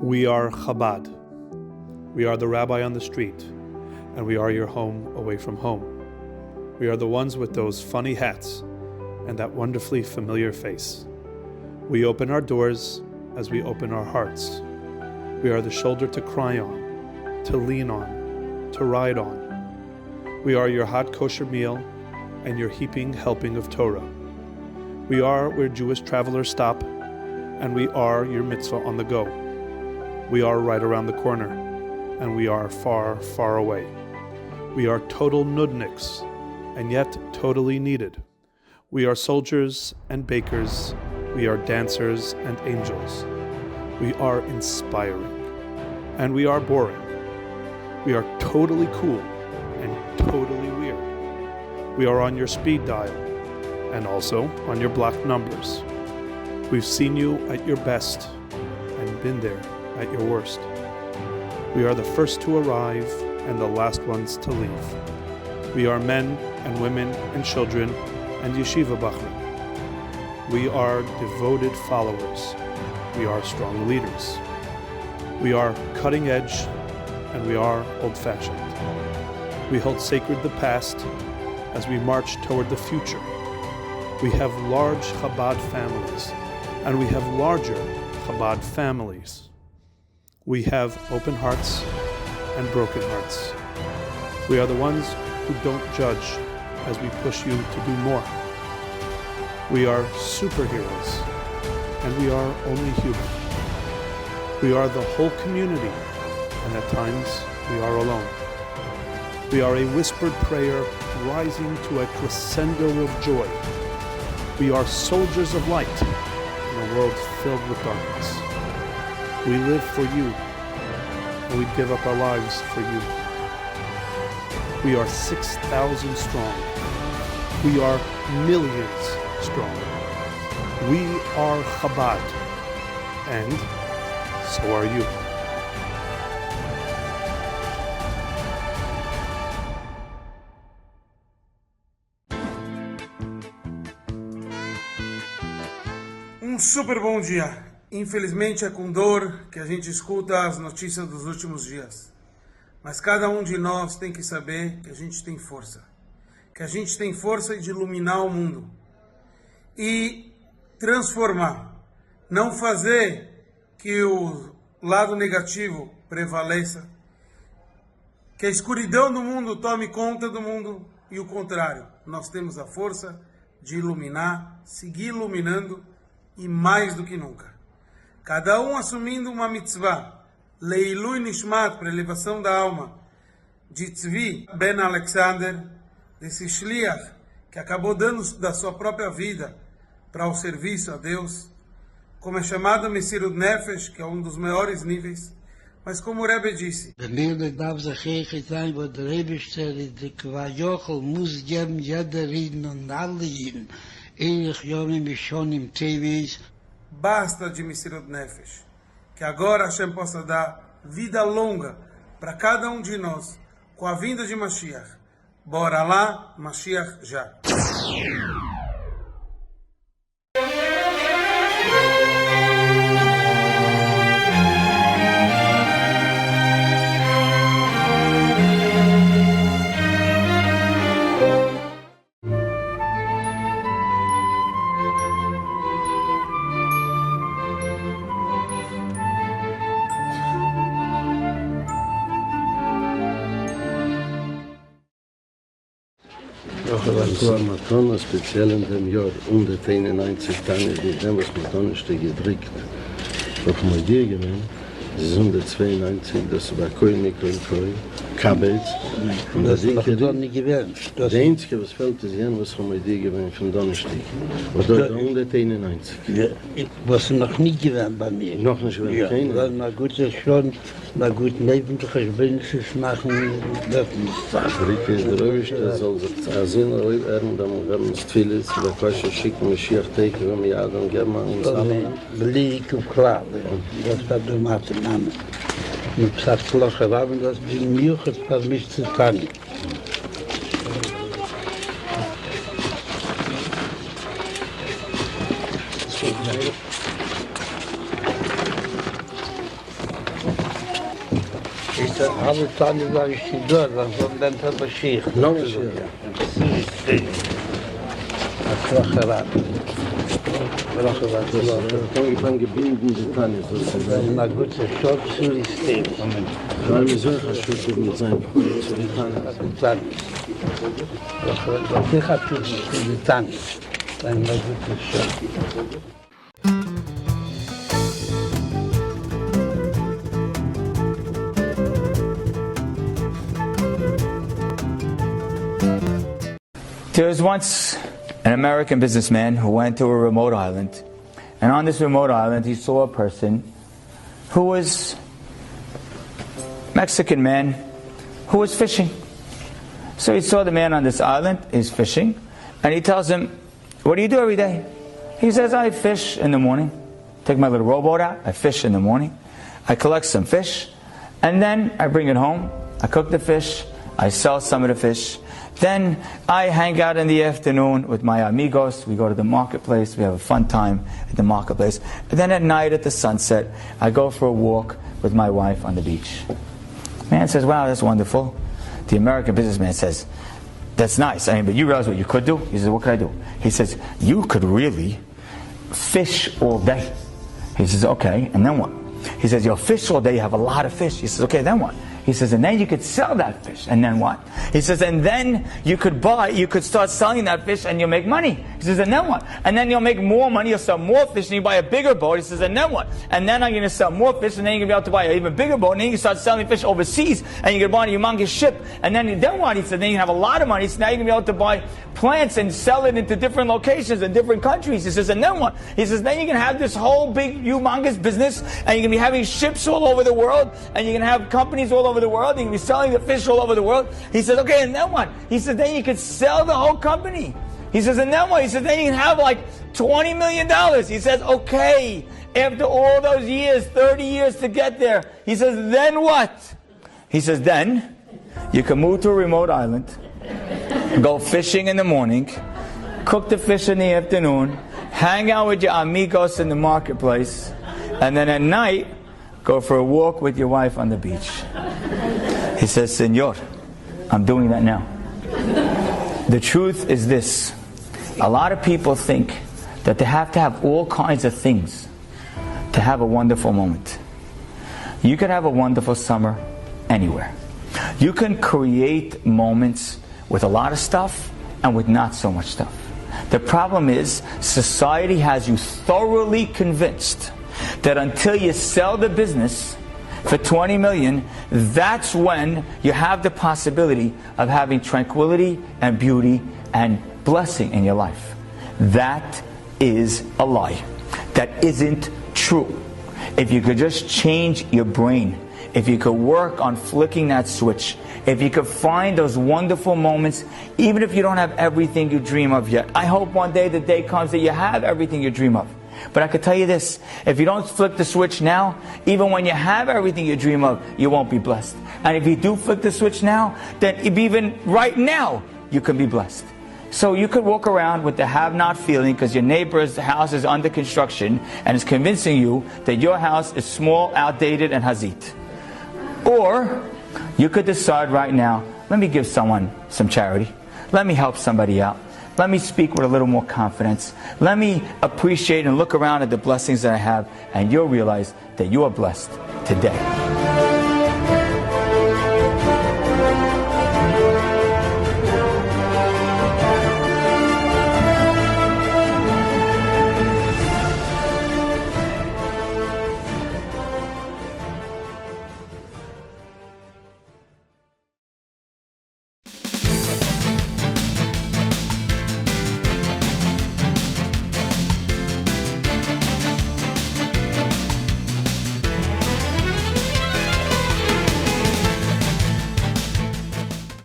We are Chabad. We are the rabbi on the street, and we are your home away from home. We are the ones with those funny hats and that wonderfully familiar face. We open our doors as we open our hearts. We are the shoulder to cry on, to lean on, to ride on. We are your hot kosher meal and your heaping helping of Torah. We are where Jewish travelers stop, and we are your mitzvah on the go. We are right around the corner, and we are far, far away. We are total nudniks, and yet totally needed. We are soldiers and bakers. We are dancers and angels. We are inspiring, and we are boring. We are totally cool and totally weird. We are on your speed dial, and also on your blocked numbers. We've seen you at your best, and been there at your worst. We are the first to arrive and the last ones to leave. We are men and women and children and yeshiva bachrim. We are devoted followers. We are strong leaders. We are cutting edge, and we are old-fashioned. We hold sacred the past as we march toward the future. We have large Chabad families, and we have larger Chabad families. We have open hearts and broken hearts. We are the ones who don't judge as we push you to do more. We are superheroes, and we are only human. We are the whole community, and at times we are alone. We are a whispered prayer rising to a crescendo of joy. We are soldiers of light in a world filled with darkness. We live for you, and we give up our lives for you. We are 6,000 strong. We are millions strong. We are Chabad, and so are you. Super bom dia. Infelizmente é com dor que a gente escuta as notícias dos últimos dias. Mas cada um de nós tem que saber que a gente tem força. Que a gente tem força de iluminar o mundo. E transformar. Não fazer que o lado negativo prevaleça. Que a escuridão do mundo tome conta do mundo. E o contrário. Nós temos a força de iluminar, seguir iluminando. E mais do que nunca. Cada um assumindo uma mitzvah, Leilui Nishmat, para elevação da alma, de Tzvi Ben Alexander, desse Shliach, que acabou dando da sua própria vida para o serviço a Deus, como é chamado Messirut Nefesh, que é um dos maiores níveis, mas como o Rebbe disse, basta de Messirut Nefesh, que agora Hashem possa dar vida longa para cada um de nós, com a vinda de Mashiach. Bora lá, Mashiach já. Das war Matona speziell in dem Jahr, 191 Tage, die dem, was Matona steht gedrückt. Auf Modir gewesen, das ist 192, das war Koi Mikro Koi, Kabetz. Und das ist noch nicht gewesen. Der Einzige, was fällt, ist jen, was von Modir gewesen, von Donnerstag. Und dort 191. Ja, was noch nicht gewesen bei mir. Noch nicht gewesen, ja, keine? Weil man gut ist schon, man gut nebenliches Bündnis machen, das muss sein. Rike, der Röwischte soll sich Asien erleben, dann werden es vieles, der Kasche schicken, Mashiach teiken, wenn wir Adam geben, uns alle. Blick auf klar, das war der Maßnahme. Mit Psatzloche haben das die Milch für mich zu tun. Alle Tage sage ich die dort, dann soll dann das Mashiach. No Mashiach. Kracherat. Dann gefangen gebinden, die Tanne sozusagen. Na gut, der Schott zu die Stehen. Weil wir so verschüttet mit seinem Freund zu die Tanne. Dann. Was ich habe zu die Tanne. Dann na gut, der Schott. There was once an American businessman who went to a remote island, and on this remote island he saw a person who was Mexican man who was fishing. So he saw the man on this island, he's fishing, and he tells him, "What do you do every day?" He says, "I fish in the morning. Take my little rowboat out, I fish in the morning, I collect some fish, and then I bring it home, I cook the fish, I sell some of the fish. Then I hang out in the afternoon with my amigos. We go to the marketplace. We have a fun time at the marketplace. And then at night at the sunset, I go for a walk with my wife on the beach." Man says, "Wow, that's wonderful." The American businessman says, "That's nice. I mean, but you realize what you could do?" He says, "What could I do?" He says, "You could really fish all day." He says, "Okay, and then what?" He says, "You'll fish all day. You have a lot of fish." He says, "Okay, then what?" He says, "And then you could sell that fish, and then what?" He says, "And then you could start selling that fish and you'll make money." He says, "And then what?" "And then you'll make more money, you'll sell more fish, and you buy a bigger boat." He says, "And then what?" "And then I'm going to sell more fish, and then you're going to be able to buy an even bigger boat, and then you can start selling fish overseas, and you're going to buy a humongous ship, and then what?" He said, "Then you have a lot of money, so now you're going to be able to buy plants and sell it into different locations in different countries." He says, "And then what?" He says, "Then you can have this whole big humongous business, and you're going to be having ships all over the world, and you're going to have companies all over the world, and you're going to be selling the fish all over the world." He says, "Okay, and then what?" He says, "Then you could sell the whole company." He says, "And then what?" He says, "Then you can have like $20 million. He says, "Okay, after all those years, 30 years to get there," he says, "Then what?" He says, "Then you can move to a remote island, go fishing in the morning, cook the fish in the afternoon, hang out with your amigos in the marketplace, and then at night, go for a walk with your wife on the beach." He says, "Senor, I'm doing that now." The truth is this. A lot of people think that they have to have all kinds of things to have a wonderful moment. You can have a wonderful summer anywhere. You can create moments with a lot of stuff and with not so much stuff. The problem is society has you thoroughly convinced that until you sell the business for 20 million, that's when you have the possibility of having tranquility and beauty and blessing in your life. That is a lie. That isn't true. If you could just change your brain, if you could work on flicking that switch, if you could find those wonderful moments, even if you don't have everything you dream of yet. I hope one day the day comes that you have everything you dream of. But I could tell you this, if you don't flick the switch now, even when you have everything you dream of, you won't be blessed. And if you do flick the switch now, then even right now, you can be blessed. So you could walk around with the have-not feeling because your neighbor's house is under construction and is convincing you that your house is small, outdated, and hazit. Or you could decide right now, let me give someone some charity. Let me help somebody out. Let me speak with a little more confidence. Let me appreciate and look around at the blessings that I have, and you'll realize that you are blessed today.